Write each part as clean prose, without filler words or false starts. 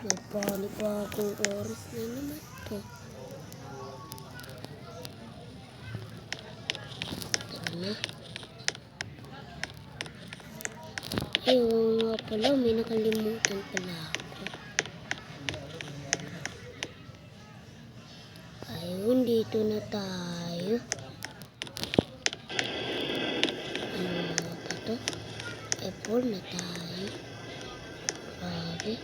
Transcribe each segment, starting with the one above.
May panibagong oras na naman to. Tara na. Ayun nga pala, may nakalimutan pala ako. Ayun, dito na tayo. Ano nga ba to? F4 na tayo. Grabe.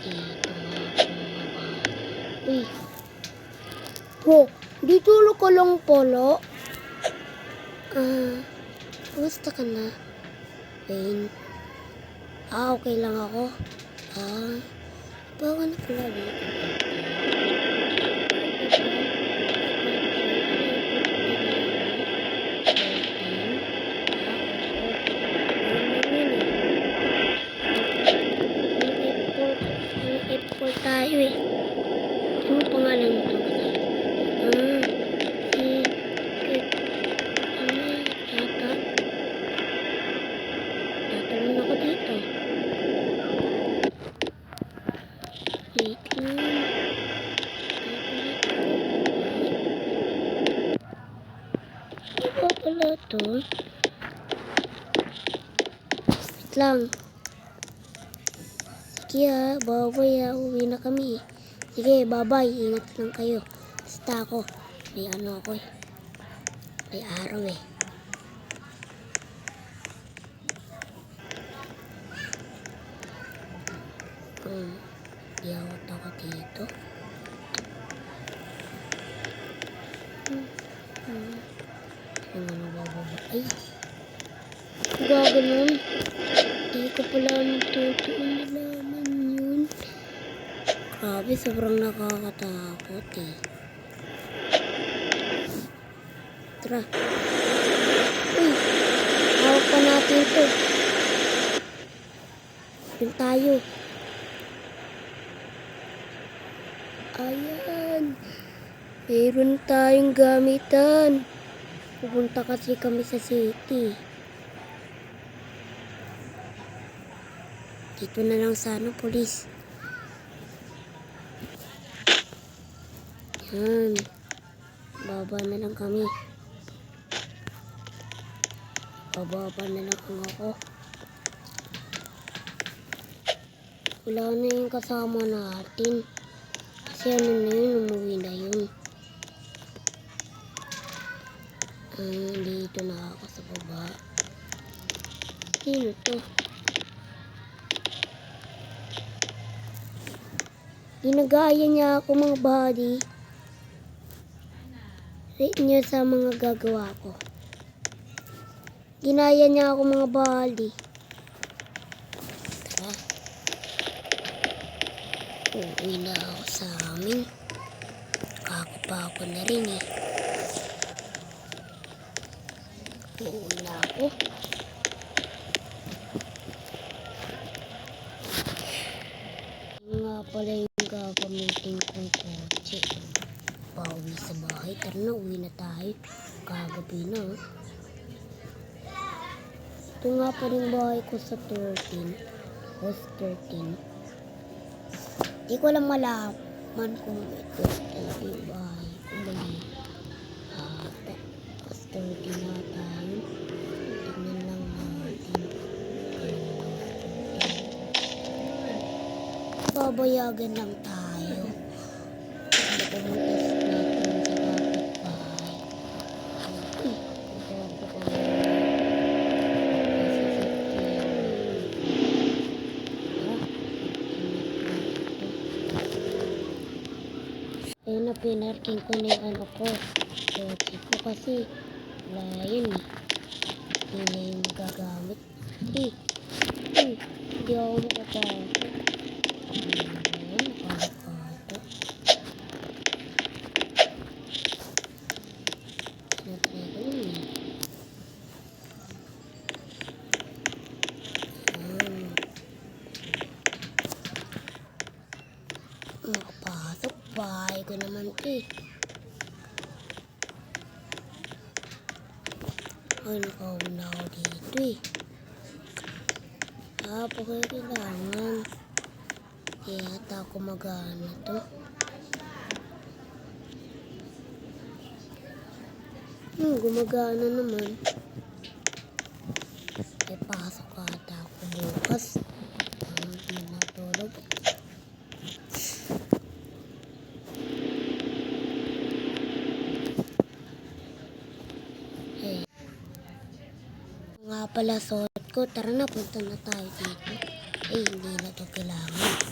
Dito nga bumaba. Uy. Bro, dito ka lang pala. Kumusta ka na? Pain. Okay lang ako. Baka na pala dito. F4 tayo eh. Ano pangalan nito? Tatalon ako dito. Wait lang. Ano pala ito? Wait lang. Sige bye-bye uwi na kami. Sige, bye-bye. Ingat lang kayo. Basta ako. May ano ako eh. May araw eh. Di ako takot dito. Ano bababa? Ay! Gaganon. Di ko pala totoo nalaman yun. Grabe, sobrang nakakatakot eh. Tara. Uy! Hawak pa natin ito. Doon tayo. Ayan. Mayroon tayong gamitan. Pupunta kasi kami sa city. Dito na lang sana, police. Yan. Baba na lang kami. Bababa na lang ako. Wala na yung kasama natin. Kasi ano na yun, umuwi na yun. Dito na ako sa baba. Sino to? Ginagaya niya ako mga buddy. Rate niya sa mga gagawa ko. Ginaya niya ako mga buddy. Tara. Uuwi na ako sa amin. Kako pa ako na rin eh. Uuwi na ako. Nga pala yung gagamitin kong kotse. Pauwi sa bahay. Tara na, uwi na tayo. Kagabi na. Ito nga pa rin bahay ko sa 13. Host 13. Di ko lang malaman kung ito talaga yung bahay ko. Bali. Host 13 na tayo. Tignan lang natin. Babayagan lang tayo. Pumuntas natin sa kapitbahay. Ayun na, pinarking ko na yung ano ko. Kotse ko kasi wala yun eh. Hindi na yung magagamit. Hindi ako makapasok. Makapasok. Bahay ko naman ito eh. Ay, nakauna ako dito eh. Kailangan. Kaya ata gumagana to. Gumagana naman. May pasok ata ako bukas. Hindi natulog. Hey. Nga pala suot ko. Tara na, punta na tayo dito. Hindi na to kailangan.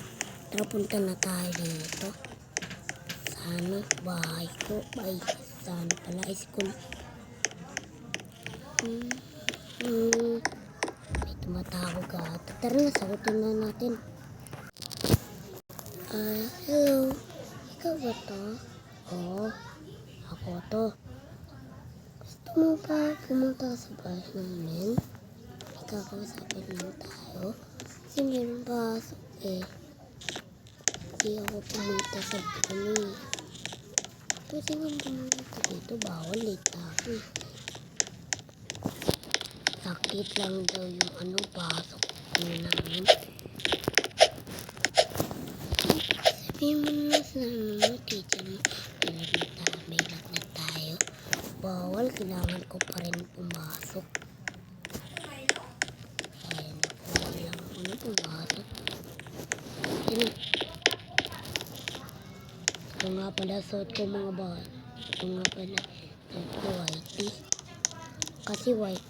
Tara, punta na tayo dito. Sana, bahay ko. Ay, sana pala, school. May tumatawag ata. Tara na, sagutin na natin. Hello. Ikaw ba to? Oo, ako to. Gusto mo ba pumunta sa bahay namin? Ikakausapin lang tayo. Kasi meron pasok eh. Hindi ako pumunta sa bahay. Pwede nga pumunta dito. Bawal, late na ako eh. Sakit lang daw yung pasok namin. Sabihin mo na sa teacher mo. May lagnat tayo. Bawal, kailangan ko pa rin pumasok. Ayun ako, kailangan ko na pumasok. Ito nga pala, suot ko mga bawal. Ito nga pala, ito whitey. Kasi white.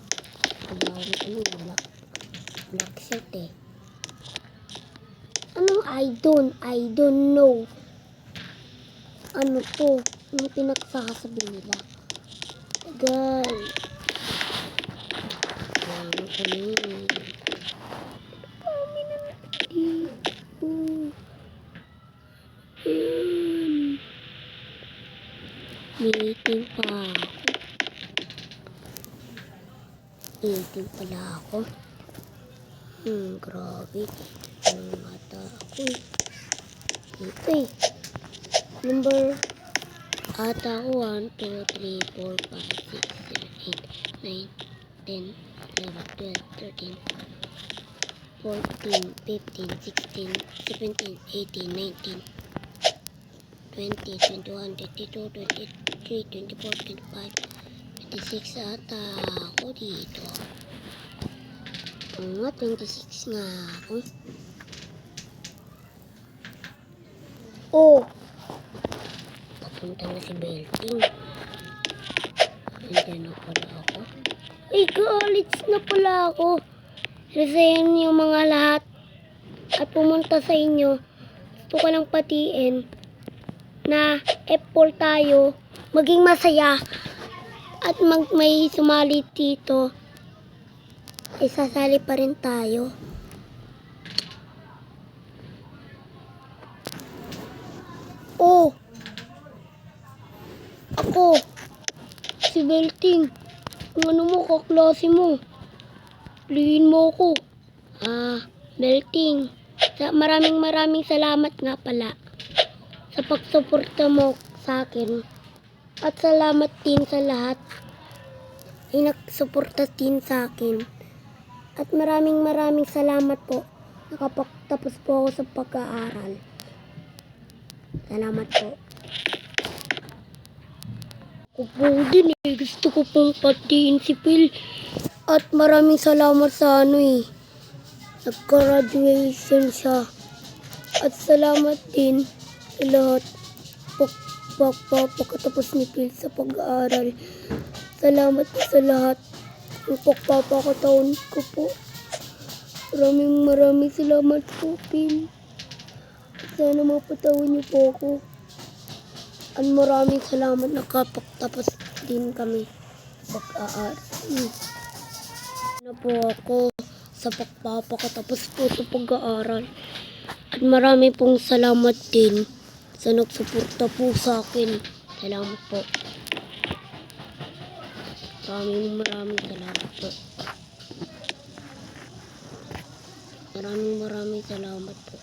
Black shirt eh. Anong I don't know. Ano to? Yung pinagsasabi nila. Tagal. Ano ko yun? Kami na dito. Meeting pa ako. Meeting pala ako. Grabe. Ang mata ako eh. Ito eh. Number ata ako 1, 2, 3, 4, 5, 6, 7, 8, 9, 10, 11, 12, 13, 14, 15, 16, 17, 18, 19, 20, 21, 22, 23, 24, 25, 26 ata ako dito. Oo nga, 26 nga ako. Oh! Papunta na si Belting. Nandiyan na pala ako. Ay, college na pala ako. Resign yung mga lahat. At pumunta sa inyo. Gusto ko lang patiin na F4 tayo. Maging masaya. At may sumali dito. Ay sasali pa rin tayo. Oh! Ako! Si Belting. Kung ano mo, kaklase mo. Plihin mo ako. Belting. Maraming salamat nga pala sa pagsuporta mo sa akin. At salamat din sa lahat ay nagsuporta din sa akin. At maraming salamat po. Nakapagtapos po ako sa pag-aaral. Salamat po. Ako po din eh. Gusto ko pong patiin si Phil. At maraming salamat sa nagka-graduation siya. At salamat din sa lahat. Pagkatapos ni Phil sa pag-aaral. Salamat po sa lahat. Ang pagpapakataon ko po. Maraming salamat po, Phil. Sana mapatawin niyo po ako. At maraming salamat, nakapagtapos din kami pag-aaral. Na po ako sa pagpapakatapos po sa pag-aaral. At marami pong salamat din sa nagsuporta po sa akin. Salamat po. Maraming salamat po. Maraming salamat po.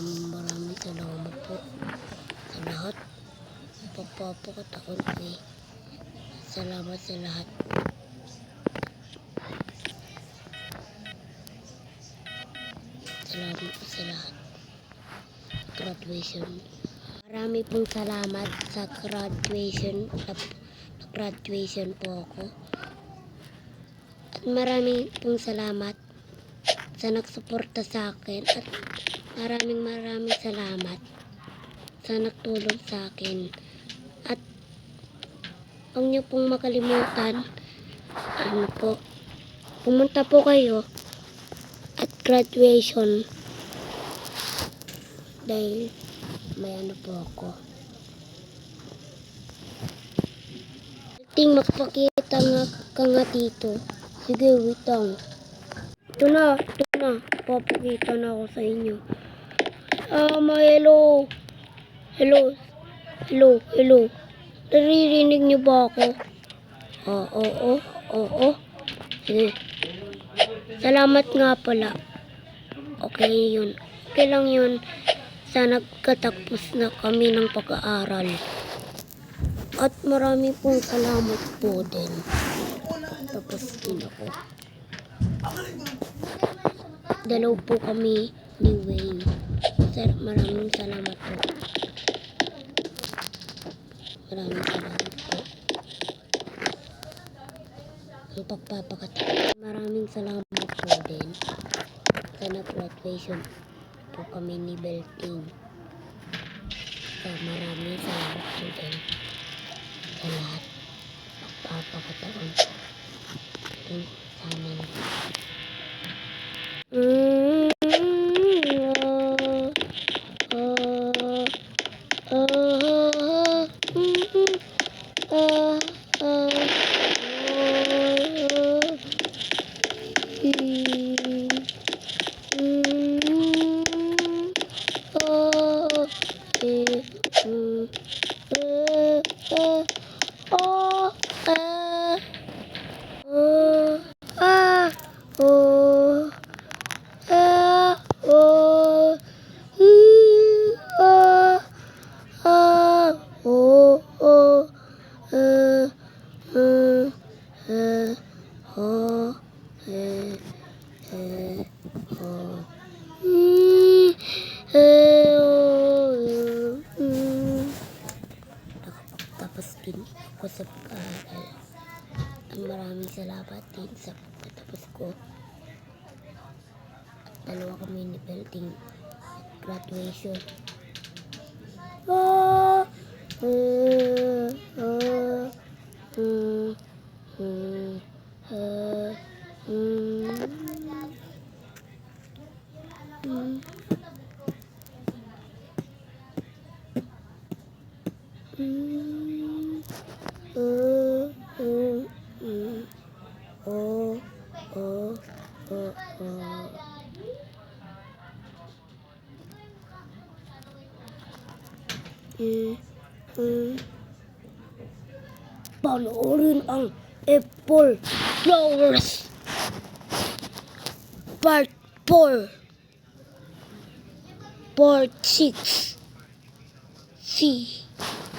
Maraming salamat po sa lahat. Pagpapakataon ko eh. Salamat sa lahat. Salamat po sa lahat. Graduation. Marami pong salamat sa graduation po ako. At marami pong salamat sa nagsuporta sa akin. At maraming salamat sa nagtulong sa akin. At huwag niyo pong makalimutan, pumunta po kayo at graduation dahil may po ako. Ting magpakita ka nga dito. Sige, wait lang. Ito na. Papakita na ako sa inyo. Hello. Hello. Naririnig niyo ba ako? Oo. Sige. Salamat nga pala. Okay yun. Okay lang yun. Sana nagkatapos na kami ng pag-aaral. At marami pong salamat po din. Tapos din ako. Dalaw po kami ni Wayne. Maraming salamat po. Maraming salamat po. Ang pagpapakatapos. Maraming salamat po din. Sa nag-graduation po kami ni Belting. Maraming salamat po din sa lahat. Pagpapakataon din sa amin. Tapos din ako sa pag-aaral. Maraming salamat din sa pagkatapos ko. At dalawa kami ni Belting graduation. Panoorin ang Apple Flowers Part 4 Part 6 Season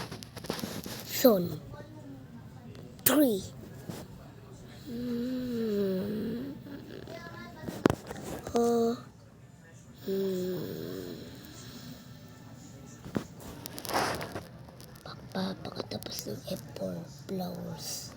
3. Pagkatapos ng Apple Flowers.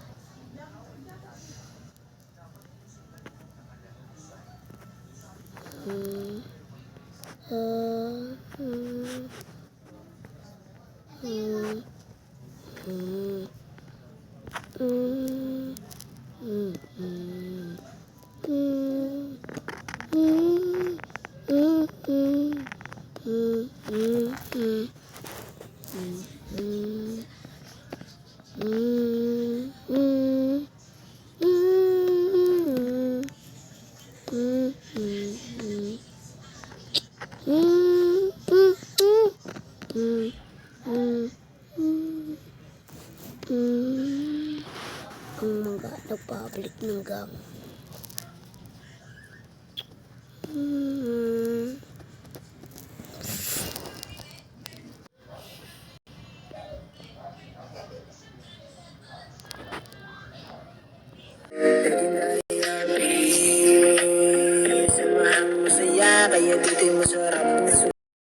Ang mga nagpabalik ng gang. Samahan mo saya kaya dito'y masarap.